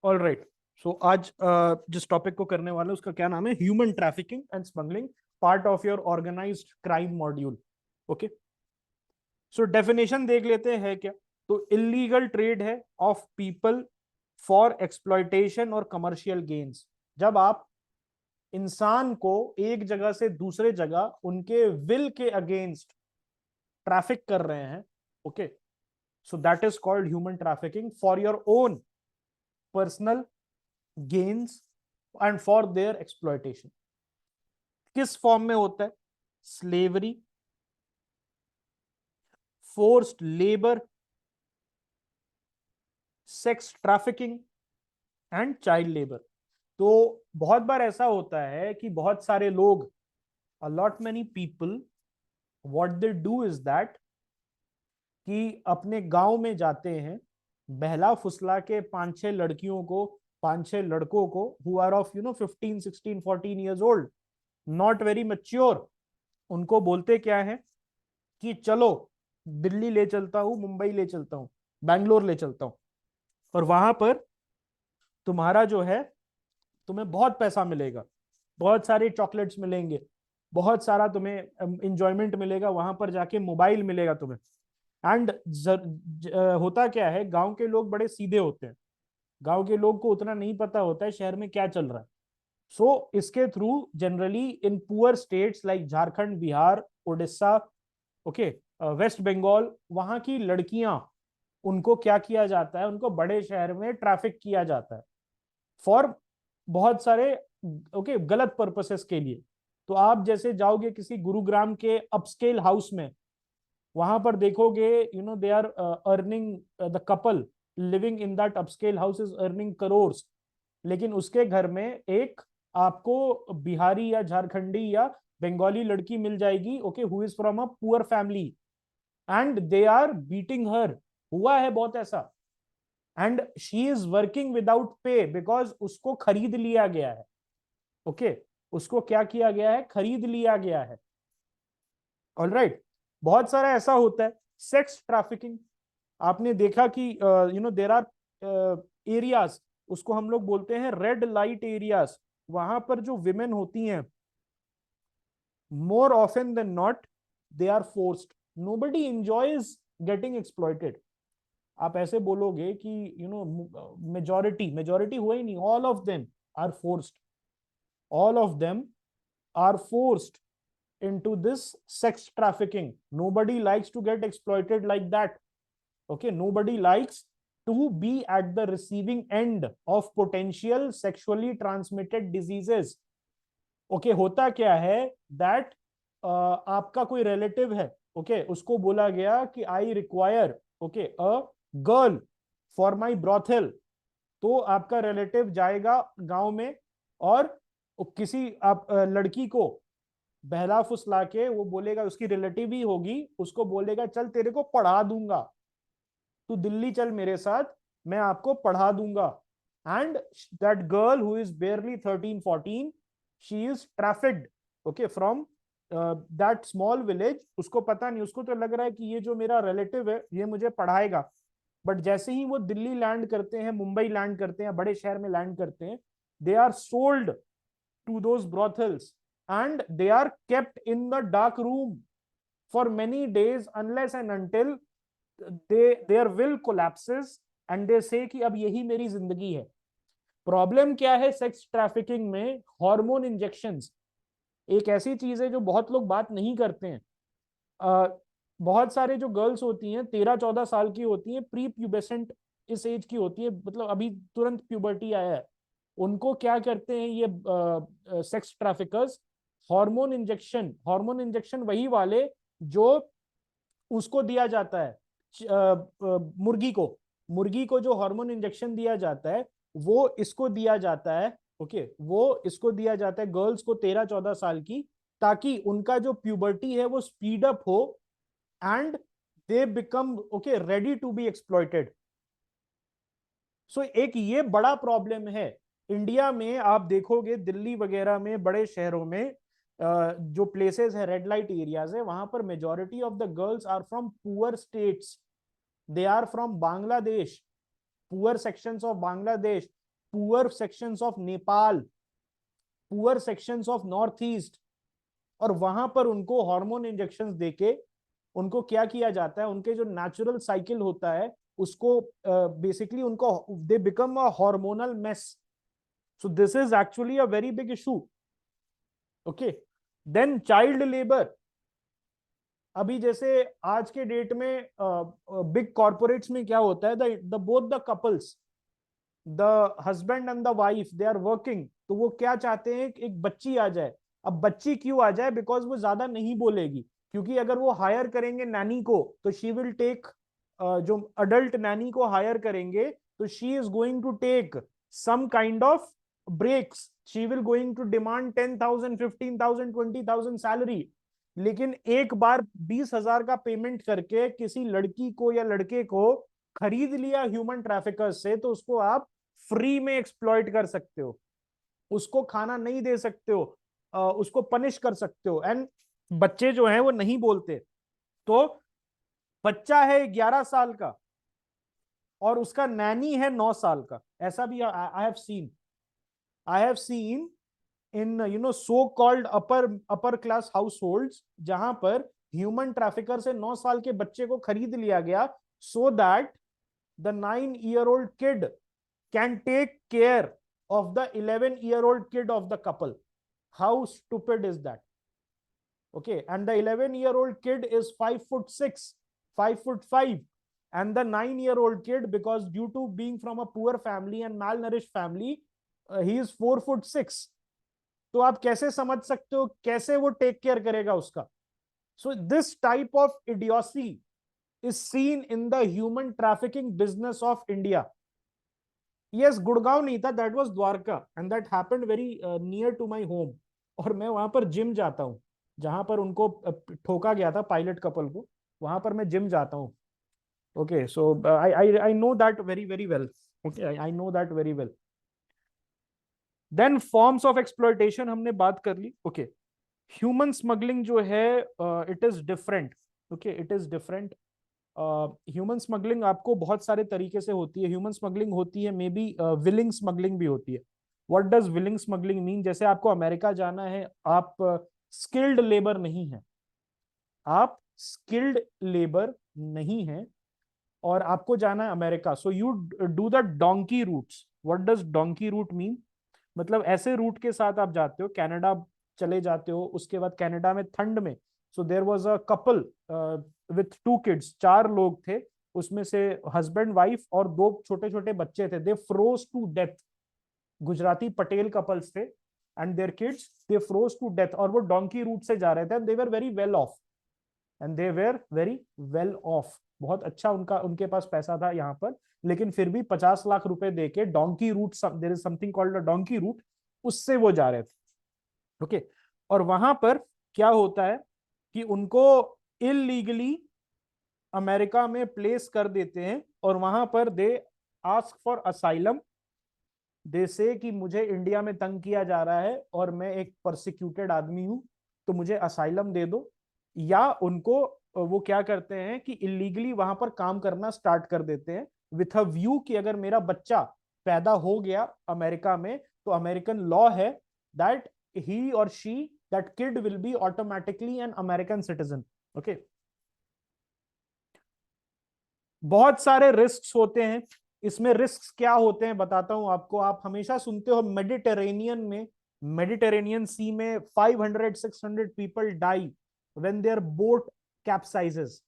All right. सो आज जिस topic को करने वाले हैं उसका क्या नाम है, human trafficking and smuggling, part of your organised crime module. Okay, so definition देख लेते हैं क्या। तो इलीगल ट्रेड है ऑफ पीपल फॉर एक्सप्लॉयटेशन और कमर्शियल गेन्स। जब आप इंसान को एक जगह से दूसरे जगह उनके विल के अगेंस्ट ट्रैफिक कर रहे हैं, okay, so that is called human trafficking for your own personal gains and for their exploitation. किस फॉर्म में होता है? Slavery, forced labour, sex trafficking and child labour. तो बहुत बार ऐसा होता है कि बहुत सारे लोग, allot many people, what they do is that कि अपने गांव में जाते हैं, बहला फुसला के पांच छह लड़कियों को, पांच छह लड़कों को, who are of 15, 16, 14 years old, not very mature, उनको बोलते क्या है कि चलो दिल्ली ले चलता हूं, मुंबई ले चलता हूं, बैंगलोर ले चलता हूं, और वहां पर तुम्हारा जो है, तुम्हें बहुत पैसा मिलेगा, बहुत सारे चॉकलेट्स मिलेंगे, बहुत सारा तुम्हें इंजॉयमेंट मिलेगा, वहां पर जाके मोबाइल मिलेगा तुम्हें। एंड होता क्या है, गांव के लोग बड़े सीधे होते हैं, गांव के लोग को उतना नहीं पता होता है शहर में क्या चल रहा है। सो इसके through generally in poor states like Jharkhand, Bihar, Orissa, okay, West Bengal, वहां की लड़कियां, उनको क्या किया जाता है, उनको बड़े शहर में ट्रैफिक किया जाता है फॉर बहुत सारे, ओके, गलत पर्पसेस के लिए। तो आप जैसे जाओगे किसी गुरुग्राम के अपस्केल हाउस में, वहां पर देखोगे, they are earning, the couple living in that upscale house is earning crores, लेकिन उसके घर में एक आपको बिहारी या झारखंडी या बंगाली लड़की मिल जाएगी, okay, who is from a poor family, and they are beating her. हुआ है बहुत ऐसा। And she is working without pay because उसको खरीद लिया गया है, ओके, उसको क्या किया गया है, खरीद लिया गया है। ऑल राइट, बहुत सारा ऐसा होता है। सेक्स ट्रैफिकिंग, आपने देखा कि देर आर एरियाज, उसको हम लोग बोलते हैं रेड लाइट एरियाज, वहां पर जो विमेन होती हैं, more often than not they are forced, nobody enjoys getting exploited. आप ऐसे बोलोगे कि मेजॉरिटी, मेजॉरिटी हुआ ही नहीं, all of them are forced, all of them are forced into this sex trafficking. Nobody likes to get exploited like that, okay, nobody likes to be at the receiving end of potential sexually transmitted diseases, okay। होता क्या है that आपका कोई relative है, okay, उसको बोला गया कि I require, okay, a girl for my brothel, तो आपका रिलेटिव जाएगा गांव में और किसी आप लड़की को बहला फुसला के, वो बोलेगा, उसकी रिलेटिव ही होगी, उसको बोलेगा चल तेरे को पढ़ा दूंगा, तू दिल्ली चल मेरे साथ, मैं आपको पढ़ा दूंगा। And that girl who is बेयरली 13, 14, she is trafficked, okay, from that small village. उसको पता नहीं, उसको तो लग रहा है कि ये जो मेरा रिलेटिव है ये मुझे पढ़ाएगा, बट जैसे ही वो दिल्ली लैंड करते हैं, मुंबई लैंड करते हैं, बड़े शहर में लैंड करते हैं, they are sold to those brothels and they are kept in the dark room for many days unless and until their will collapses and they say कि अब यही मेरी जिंदगी है। प्रॉब्लम क्या है सेक्स ट्रैफिकिंग में? हार्मोन इंजेक्शंस एक ऐसी चीज है जो बहुत लोग बात नहीं करते हैं। बहुत सारे जो गर्ल्स होती हैं 13, 14 साल की होती हैं, प्री प्यूबेसेंट इस एज की होती है, मतलब अभी तुरंत प्यूबर्टी आया है, उनको क्या करते हैं ये sex traffickers? Hormone injection, hormone injection वही वाले जो उसको दिया जाता है, मुर्गी को जो हार्मोन इंजेक्शन दिया जाता है वो इसको दिया जाता है, ओके, वो इसको दिया जाता है गर्ल्स को 13, 14 साल की, ताकि उनका जो प्यूबर्टी है वो स्पीड अप हो and they become, okay, ready to be exploited. So एक ये बड़ा प्रॉब्लम है इंडिया में। आप देखोगे दिल्ली वगैरह में, बड़े शहरों में जो प्लेसेस है, रेड लाइट एरियाज है, वहां पर majority of the girls are from poor states, they are from Bangladesh, poor sections of Bangladesh, poor sections of Nepal, poor sections of North East, और वहां पर उनको हार्मोन इंजेक्शंस देके उनको क्या किया जाता है, उनके जो नेचुरल साइकिल होता है उसको बेसिकली उनको they become a hormonal mess. So this is actually a very big issue. Okay, then child labour. अभी जैसे आज के डेट में बिग कॉर्पोरेट्स में क्या होता है, the both the couples, the husband and the wife, they are working. तो वो क्या चाहते हैं, एक बच्ची आ जाए. अब बच्ची क्यों आ जाए, बिकॉज वो ज्यादा नहीं बोलेगी, क्योंकि अगर वो हायर करेंगे नैनी को तो शी विल टेक, जो अडल्ट नैनी को हायर करेंगे तो she is going to take some kind of breaks, she will going to demand 10,000 15,000 20,000 salary. लेकिन एक बार 20,000 का पेमेंट करके किसी लड़की को या लड़के को खरीद लिया ह्यूमन ट्रैफिकर्स से, तो उसको आप फ्री में एक्सप्लॉइट कर सकते हो, उसको खाना नहीं दे सकते हो, उसको पनिश कर सकते हो. एंड बच्चे जो हैं वो नहीं बोलते. तो बच्चा है 11 साल का और उसका नैनी है 9 साल का, ऐसा भी I have seen in so called upper class house holds, जहां पर ह्यूमन ट्रैफिकर से 9 साल के बच्चे को खरीद लिया गया, so that the 9-year-old kid can take care of the 11-year-old kid of the couple. How stupid is that? Okay, and the 11-year-old kid is 5'6", 5'5", and the 9-year-old kid, because due to being from a poor family and malnourished family, he is 4'6". तो आप कैसे समझ सकते हो कैसे वो take care करेगा उसका. So this type of idiocy is seen in the human trafficking business of India. Yes, Gurgaon नहीं था, that was Dwarka, and that happened very near to my home. और मैं वहां पर जिम जाता हूँ, जहां पर उनको ठोका गया था पायलट कपल को, वहां पर मैं जिम जाता हूँ. Okay, so I know that very very well. Okay, I know that very well. Then forms of exploitation हमने बात कर ली. ओके, ह्यूमन स्मगलिंग जो है, it is different. Okay, it is different. Human smuggling आपको बहुत सारे तरीके से होती है. ह्यूमन स्मगलिंग होती है, मे बी विलिंग स्मगलिंग भी होती है. What does willing smuggling mean? जैसे आपको अमेरिका जाना है, आप स्किल्ड लेबर नहीं है, आप स्किल्ड लेबर नहीं है और आपको जाना है America, so you do the donkey routes. What does donkey route mean? मतलब ऐसे रूट के साथ आप जाते हो, कनाडा चले जाते हो, उसके बाद कनाडा में ठंड में, so there was a couple with 2 kids, 4 लोग थे, उसमें से हस्बैंड वाइफ और 2 छोटे छोटे बच्चे थे. They froze to death. Gujarati Patel couples थे, and their kids, they froze to death. और वो डोंकी रूट से जा रहे थे, they were very well off, and they were very well off. बहुत अच्छा उनका उनके पास पैसा था यहाँ पर, लेकिन फिर भी 50 लाख रुपए देके donkey route, there is something called a donkey route, उससे वो जा रहे थे. ओके, और वहां पर क्या होता है कि उनको इलीगली अमेरिका में प्लेस कर देते हैं, और वहां पर they ask for asylum. They say कि मुझे इंडिया में तंग किया जा रहा है और मैं एक परसिक्यूटेड आदमी हूं, तो मुझे असाइलम दे दो. या उनको वो क्या करते हैं कि इलीगली वहां पर काम करना स्टार्ट कर देते हैं, विथ अ व्यू कि अगर मेरा बच्चा पैदा हो गया अमेरिका में, तो अमेरिकन लॉ है दैट ही और she, that kid will be automatically an American citizen. Okay, बहुत सारे रिस्क होते हैं इसमें. रिस्क क्या होते हैं बताता हूं आपको. आप हमेशा सुनते हो मेडिटेरेनियन में, मेडिटेरेनियन सी में 500-600 people die when their boat capsizes.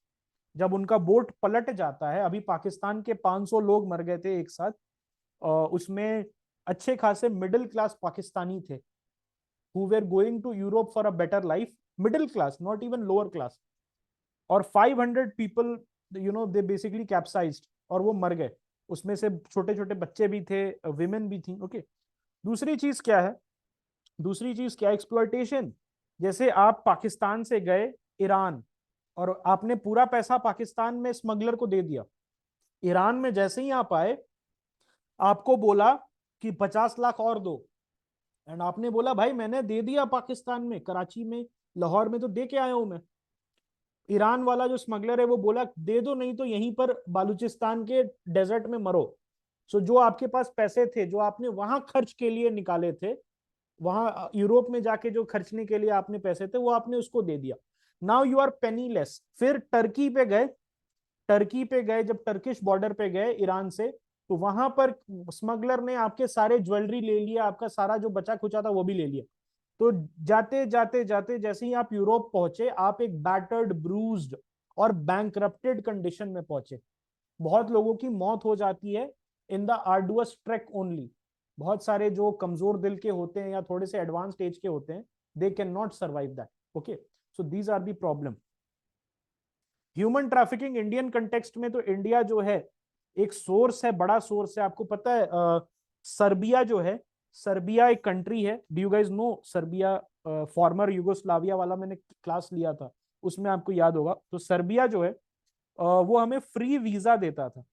जब उनका बोट पलट जाता है, अभी पाकिस्तान के 500 लोग मर गए थे एक साथ, उसमें अच्छे खासे मिडिल क्लास पाकिस्तानी थे, who were going to Europe for a better life, middle class, not even lower class. और 500 पीपल दे बेसिकली कैप्साइज्ड और वो मर गए. उसमें से छोटे छोटे बच्चे भी थे, विमेन भी थी. ओके, दूसरी चीज क्या है? दूसरी चीज क्या? एक्सप्लॉयटेशन. जैसे आप पाकिस्तान से गए ईरान और आपने पूरा पैसा पाकिस्तान में स्मगलर को दे दिया. ईरान में जैसे ही आप आए, आपको बोला कि 50 लाख और दो, एंड आपने बोला भाई मैंने दे दिया पाकिस्तान में, कराची में, लाहौर में तो दे के आया हूं मैं. ईरान वाला जो स्मगलर है वो बोला दे दो, नहीं तो यहीं पर बालूचिस्तान के डेजर्ट में मरो. सो जो आपके पास पैसे थे जो आपने वहां खर्च के लिए निकाले थे, वहां यूरोप में जाके जो खर्चने के लिए आपने पैसे थे वो आपने उसको दे दिया। Now you are penniless. फिर टर्की पे गए, टर्की पे गए, जब टर्किश बॉर्डर पे गए ईरान से, तो वहां पर स्मगलर ने आपके सारे ज्वेलरी ले लिया, आपका सारा जो बचा खुचा था वो भी ले लिया। तो जाते जाते जाते जैसे ही आप यूरोप पहुंचे, आप एक बैटर्ड, ब्रूज्ड और बैंकरप्टेड कंडीशन में पहुंचे। बहुत लोगों की मौत हो जाती है in the arduous track only. बहुत सारे जो कमजोर दिल के होते हैं या थोड़े से एडवांस स्टेज के होते हैं, they can not survive that. Okay, so these are the problem. Human trafficking Indian context में, तो इंडिया जो है एक सोर्स है, बड़ा सोर्स है। आपको पता है सर्बिया जो है, सर्बिया एक कंट्री है। Do you guys know Serbia? Former Yugoslavia वाला मैंने क्लास लिया था, उसमें आपको याद होगा। तो सर्बिया जो है वो हमें फ्री वीजा देता था।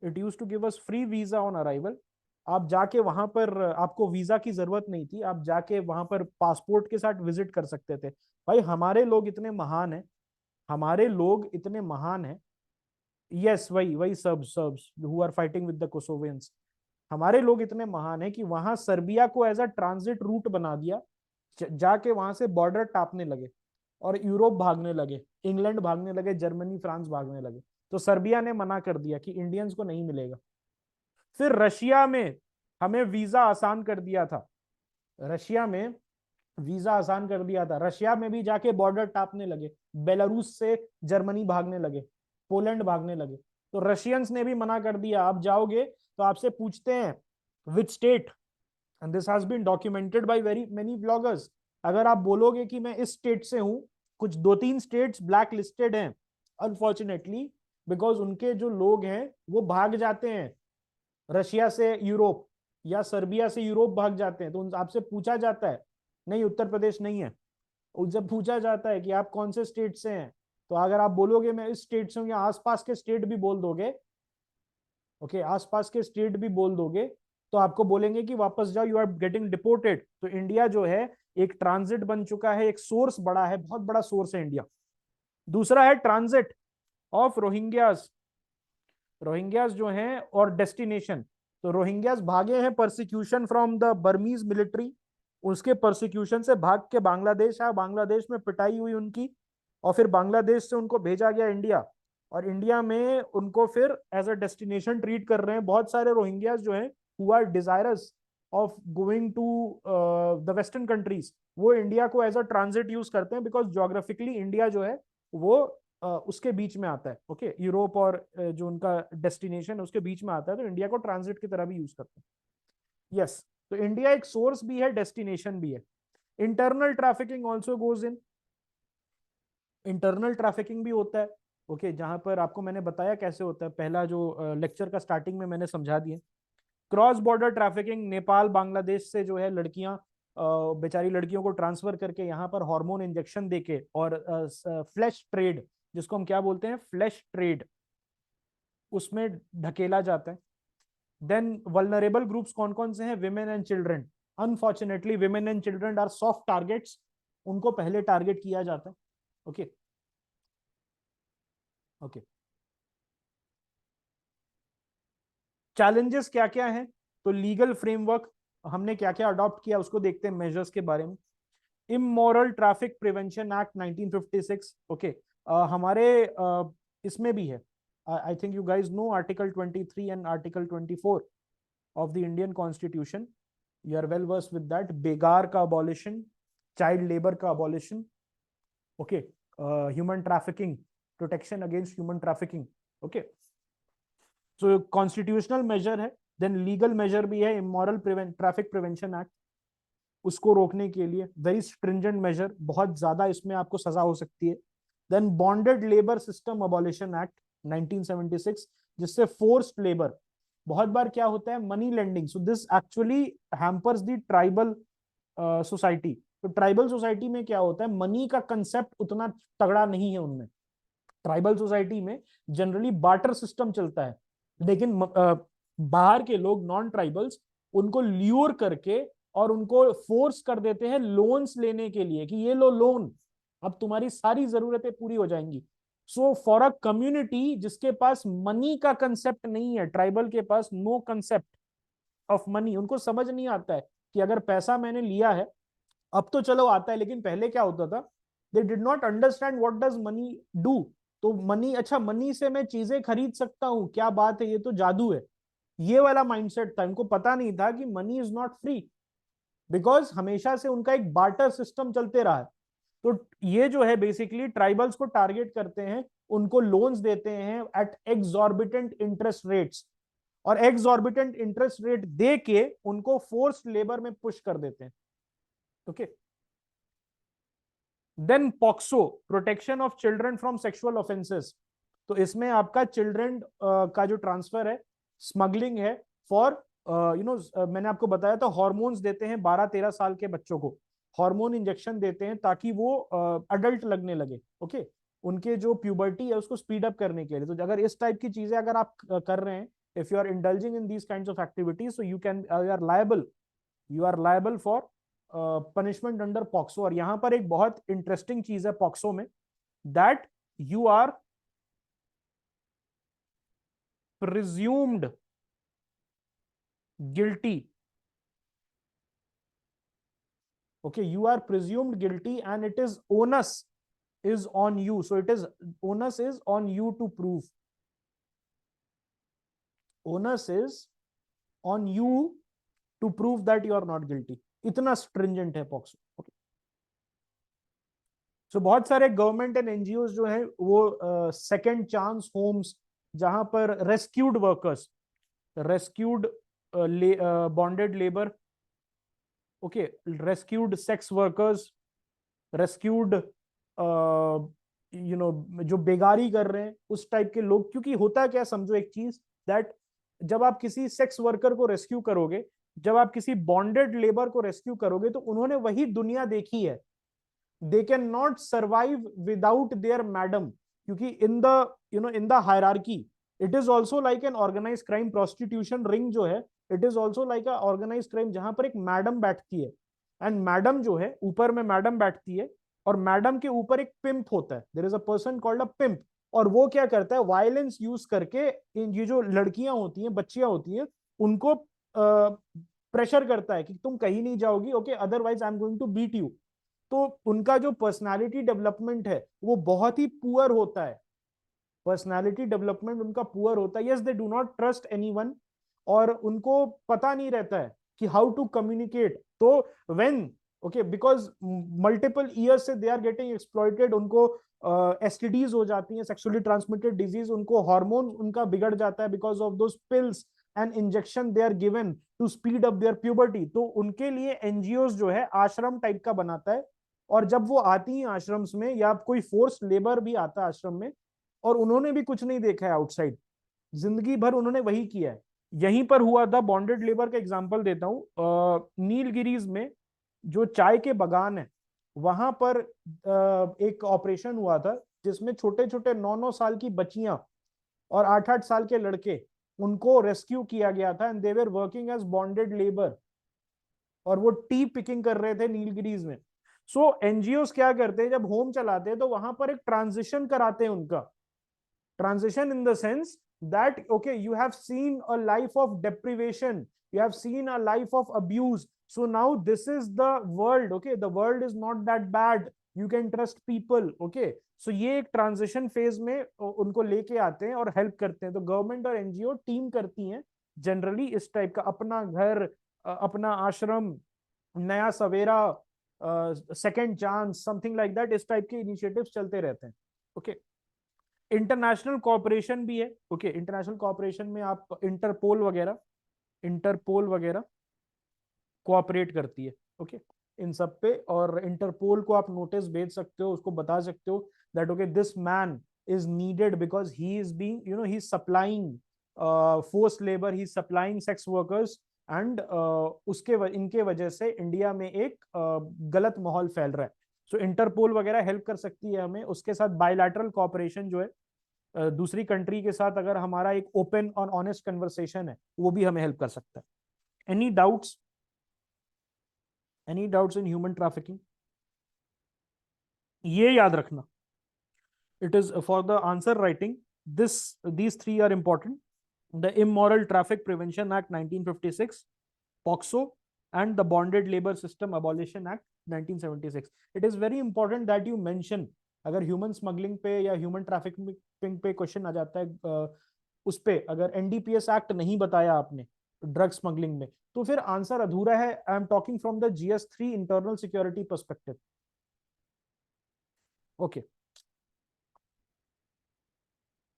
It used to give us free visa on arrival. आप जाके वहां पर, आपको वीजा की जरूरत नहीं थी, आप जाके वहां पर पासपोर्ट के साथ विजिट कर सकते थे। भाई हमारे लोग इतने महान हैं, हमारे लोग इतने महान हैं। यस, वही वही Serbs who are fighting with the Kosovians. हमारे लोग इतने महान हैं कि वहां सर्बिया को एज अ ट्रांजिट रूट बना दिया। जाके वहां से बॉर्डर टापने लगे और यूरोप भागने लगे, इंग्लैंड भागने लगे, जर्मनी फ्रांस भागने लगे। तो सर्बिया ने मना कर दिया कि इंडियंस को नहीं मिलेगा। फिर रशिया में हमें वीजा आसान कर दिया था, रशिया में वीजा आसान कर दिया था। रशिया में भी जाके बॉर्डर टापने लगे, बेलारूस से जर्मनी भागने लगे, पोलैंड भागने लगे। तो रशियंस ने भी मना कर दिया, आप जाओगे तो आपसे पूछते हैं which state, and this has been documented by very many bloggers. अगर आप बोलोगे कि मैं इस स्टेट से हूं, कुछ दो तीन स्टेट्स ब्लैक लिस्टेड हैं अनफॉर्चुनेटली, बिकॉज उनके जो लोग हैं वो भाग जाते हैं रशिया से यूरोप या सर्बिया से यूरोप भाग जाते हैं। तो आपसे पूछा जाता है, नहीं उत्तर प्रदेश नहीं है। जब पूछा जाता है कि आप कौन से स्टेट से हैं, तो अगर आप बोलोगे मैं इस स्टेट से हूँ, या आसपास के स्टेट भी बोल दोगे, ओके आसपास के स्टेट भी बोल दोगे, तो आपको बोलेंगे कि वापस जाओ, यू आर गेटिंग डिपोर्टेड। तो इंडिया जो है एक ट्रांजिट बन चुका है, एक सोर्स बड़ा है, बहुत बड़ा सोर्स है इंडिया। दूसरा है ट्रांजिट ऑफ रोहिंग्यास। रोहिंग्यास जो हैं और डेस्टिनेशन, तो रोहिंग्यास भागे हैं persecution from the Burmese military, उसके परसिक्यूशन से भाग के बांग्लादेश आया, बांग्लादेश में पिटाई हुई उनकी, और फिर बांग्लादेश से उनको भेजा गया इंडिया, और इंडिया में उनको फिर एज अ डेस्टिनेशन ट्रीट कर रहे हैं। बहुत सारे रोहिंग्यास जो हैं who are desirous of going to the western countries, वो इंडिया को एज अ ट्रांजिट यूज करते हैं, बिकॉज ज्योग्राफिकली इंडिया जो है वो उसके बीच में आता है। ओके, यूरोप और जो उनका डेस्टिनेशन है उसके बीच में आता है, तो इंडिया को ट्रांजिट की तरह भी यूज करते हैं। यस, तो इंडिया एक सोर्स भी है, डेस्टिनेशन भी है। Internal trafficking also goes in, internal trafficking भी होता है। ओके, जहां पर आपको मैंने बताया कैसे होता है, पहला जो लेक्चर का स्टार्टिंग में मैंने समझा दिया। Cross border trafficking, Nepal Bangladesh से जो है लड़कियां, बेचारी लड़कियों को ट्रांसफर करके यहाँ पर हार्मोन इंजेक्शन देके, और फ्लैश ट्रेड, जिसको हम क्या बोलते हैं, फ्लैश ट्रेड, उसमें ढकेला जाता है। देन वल्नरेबल ग्रुप्स कौन कौन से हैं? Women and children. Unfortunately women and children are soft targets, उनको पहले टारगेट किया जाता है। ओके ओके, चैलेंजेस क्या क्या हैं? तो लीगल फ्रेमवर्क हमने क्या क्या अडॉप्ट किया उसको देखते हैं, मेजर्स के बारे में। Immoral traffic prevention act 1956। Okay, हमारे इसमें भी है, I think you guys know article 23 and article 24 of the Indian constitution, you are well versed with that. बेगार का अबॉलिशन, चाइल्ड लेबर का abolition, okay, human trafficking, protection against human trafficking. Okay, so constitutional measure है। Then legal measure भी है, immoral traffic prevention act, उसको रोकने के लिए वेरी स्ट्रिंजेंट मेजर, बहुत ज्यादा इसमें आपको सजा हो सकती है। Then bonded labour system abolition act 1976, जिससे फोर्स्ड लेबर, बहुत बार क्या होता है, money lending, so this actually hampers the tribal society. तो ट्राइबल सोसाइटी में क्या होता है, मनी का कंसेप्ट उतना तगड़ा नहीं है उनमें। ट्राइबल सोसाइटी में जनरली बार्टर सिस्टम चलता है, लेकिन बाहर के लोग, नॉन ट्राइबल्स, उनको ल्यूर करके और उनको फोर्स कर देते हैं लोन्स लेने के लिए, कि ये लो लोन, अब तुम्हारी सारी जरूरतें पूरी हो जाएंगी। सो फॉर अ कम्युनिटी जिसके पास मनी का कंसेप्ट नहीं है, ट्राइबल के पास नो कंसेप्ट ऑफ मनी, उनको समझ नहीं आता है कि अगर पैसा मैंने लिया है, अब तो चलो आता है, लेकिन पहले क्या होता था, they did not understand what does money do. तो मनी, अच्छा मनी से मैं चीजें खरीद सकता हूँ, क्या बात है, ये तो जादू है, ये वाला माइंडसेट था। इनको पता नहीं था कि money is not free, because हमेशा से उनका एक बार्टर सिस्टम चलते रहा है। तो ये जो है बेसिकली ट्राइबल्स को टारगेट करते हैं, उनको लोन्स देते हैं एट एक्सॉर्बिटेंट इंटरेस्ट रेट्स, और एक्सॉर्बिटेंट इंटरेस्ट रेट दे के उनको फोर्स्ड लेबर में पुश कर देते हैं। Okay, then POCSO, protection of children from sexual offences. तो इसमें आपका चिल्ड्रन का जो ट्रांसफर है, स्मगलिंग है फॉर मैंने आपको बताया था हार्मोन्स देते हैं 12-13 साल के बच्चों को, हार्मोन इंजेक्शन देते हैं ताकि वो अडल्ट लगने लगे। ओके, उनके जो प्यूबर्टी है उसको स्पीड अप करने के लिए। तो अगर इस टाइप की चीजें अगर आप कर रहे हैं, if you are indulging in these kinds of activities, so you are liable for punishment under POCSO. और यहां पर एक बहुत इंटरेस्टिंग चीज है पॉक्सो में, that you are presumed guilty. Okay, you are presumed guilty and it is onus is on you, so it is onus is on you to prove, onus is on you to prove that you are not guilty। इतना stringent है POCSO. okay. सो बहुत सारे government and NGO जो है वो second chance Holmes, जहां पर rescued workers, rescued bonded labour, okay, rescued sex workers, rescued जो बेगारी कर रहे हैं उस टाइप के लोग। क्योंकि होता क्या, समझो एक चीज, दैट जब आप किसी सेक्स वर्कर को रेस्क्यू करोगे, जब आप किसी बॉन्डेड लेबर को रेस्क्यू करोगे, तो उन्होंने वही दुनिया देखी है, they can not survive without their madam. क्योंकि in the hierarchy, it is also like an organize crime. Prostitution ring जो है, it is also like a organize crime, जहां पर एक मैडम बैठती है, एंड मैडम जो है ऊपर में मैडम बैठती है, और मैडम के ऊपर एक पिंप होता है, there is a person called a pimp. और वो क्या करता है, वायलेंस यूज करके इन ये जो लड़कियां होती हैं, बच्चियां होती हैं, उनको प्रेशर करता है कि तुम कहीं नहीं जाओगी, okay, otherwise I am going to beat you. तो उनका जो पर्सनालिटी डेवलपमेंट है वो बहुत ही पुअर होता है, पर्सनालिटी डेवलपमेंट उनका पुअर होता है। Yes, they do not trust anyone, और उनको पता नहीं रहता है कि हाउ टू कम्युनिकेट। तो when, okay, because multiple years से दे आर गेटिंग एक्सप्लॉइटेड, उनको एसटीडीज हो जाती हैं, सेक्सुअली ट्रांसमिटेड डिजीज, उनको हार्मोन उनका बिगड़ जाता है because of those pills and injection they are given to speed up their puberty. तो उनके लिए एनजीओ जो है आश्रम टाइप का बनाता है, और जब वो आती हैं आश्रम्स में, या कोई फोर्स लेबर भी आता है आश्रम में, और उन्होंने भी कुछ नहीं देखा है आउटसाइड, जिंदगी भर उन्होंने वही किया है। यहीं पर हुआ था, बॉन्डेड लेबर का एग्जांपल देता हूँ, नीलगिरीज में जो चाय के बागान है, वहां पर एक ऑपरेशन हुआ था, जिसमें छोटे छोटे 9-9 साल की बच्चियां और 8-8 साल के लड़के, उनको रेस्क्यू किया गया था, and they were working as bonded labour, और वो टी पिकिंग कर रहे थे नीलगिरीज में। सो एनजीओ क्या करते हैं, जब होम चलाते हैं तो वहां पर एक ट्रांजिशन कराते हैं उनका, transition in the sense that okay, you have seen a life of deprivation, you have seen a life of abuse, so now this is the world, okay, the world is not that bad, you can trust people, okay। so ये एक transition phase में उनको लेके आते हैं और help करते हैं। तो गवर्नमेंट और एनजीओ टीम करती हैं जनरली इस टाइप का, अपना घर, Apna Ashram, Naya Savera, second chance, something like that, इस टाइप के इनिशिएटिव्स चलते रहते हैं। ओके, इंटरनेशनल कॉपरेशन भी है। ओके, इंटरनेशनल कॉपरेशन में आप इंटरपोल वगैरह कोऑपरेट करती है, ओके, इन सब पे। और इंटरपोल को आप नोटिस भेज सकते हो, उसको बता सकते हो that okay, this man is needed because he is being, he is supplying force labour, he is supplying sex workers, and इनके वजह से इंडिया में एक गलत माहौल फैल रहा है। सो इंटरपोल वगैरह हेल्प कर सकती है हमें। उसके साथ बायलैटरल कॉपरेशन जो है, दूसरी कंट्री के साथ अगर हमारा एक ओपन और ऑनेस्ट कन्वर्सेशन है, वो भी हमें हेल्प कर सकता है। Any doubts, in human trafficking? ये याद रखना, it is for the answer writing. These three are important: the Immoral Traffic Prevention Act 1956, POXO, and the Bonded Labor System Abolition Act 1976. It is very important that you mention, अगर human smuggling पे या human trafficking पे question आ जाता है, उस पे अगर NDPS act नहीं बताया आपने ड्रग स्मगलिंग में, तो फिर आंसर अधूरा है. I am talking from the GS3 internal security perspective. Okay,